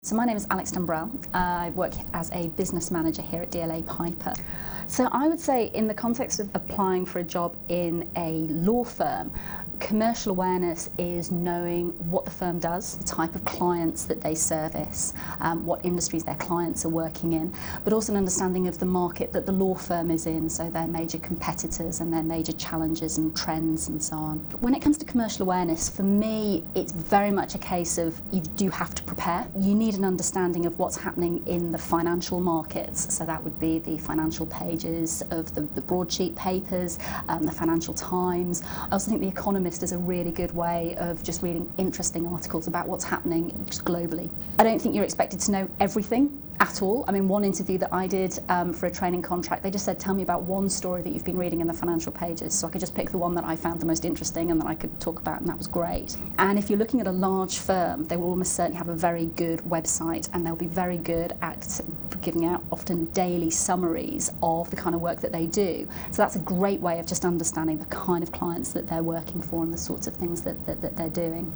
So my name is Alex Dumbrell. I work as a business manager here at DLA Piper. So I would say in the context of applying for a job in a law firm, commercial awareness is knowing what the firm does, the type of clients that they service, what industries their clients are working in, but also an understanding of the market that the law firm is in, so their major competitors and their major challenges and trends and so on. But when it comes to commercial awareness, for me, it's very much a case of you do have to prepare. You need an understanding of what's happening in the financial markets, so that would be the financial pages of the broadsheet papers, the Financial Times. I also think The Economist is a really good way of just reading interesting articles about what's happening just globally. I don't think you're expected to know everything at all. I mean, one interview that I did for a training contract, they just said, tell me about one story that you've been reading in the financial pages. So I could just pick the one that I found the most interesting and that I could talk about, and that was great. And if you're looking at a large firm, they will almost certainly have a very good website, and they'll be very good at giving out often daily summaries of the kind of work that they do. So that's a great way of just understanding the kind of clients that they're working for and the sorts of things that they're doing.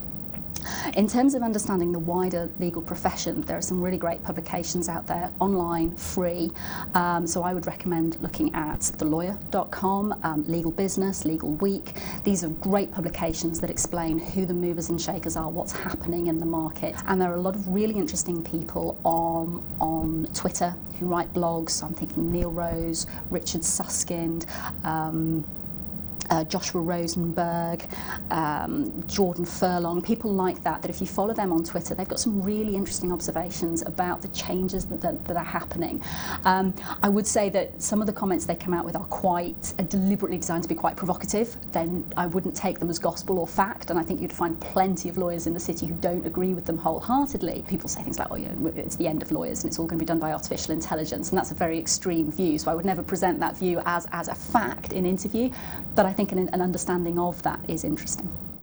In terms of understanding the wider legal profession, there are some really great publications out there, online, free. So I would recommend looking at thelawyer.com, Legal Business, Legal Week. These are great publications that explain who the movers and shakers are, what's happening in the market. And there are a lot of really interesting people on Twitter who write blogs. So I'm thinking Neil Rose, Richard Susskind, Joshua Rosenberg, Jordan Furlong, people like that if you follow them on Twitter, they've got some really interesting observations about the changes that are happening. I would say that some of the comments they come out with are deliberately designed to be quite provocative. Then I wouldn't take them as gospel or fact, and I think you'd find plenty of lawyers in the city who don't agree with them wholeheartedly. People say things like, it's the end of lawyers and it's all going to be done by artificial intelligence, and that's a very extreme view, so I would never present that view as a fact in interview, but I think an understanding of that is interesting.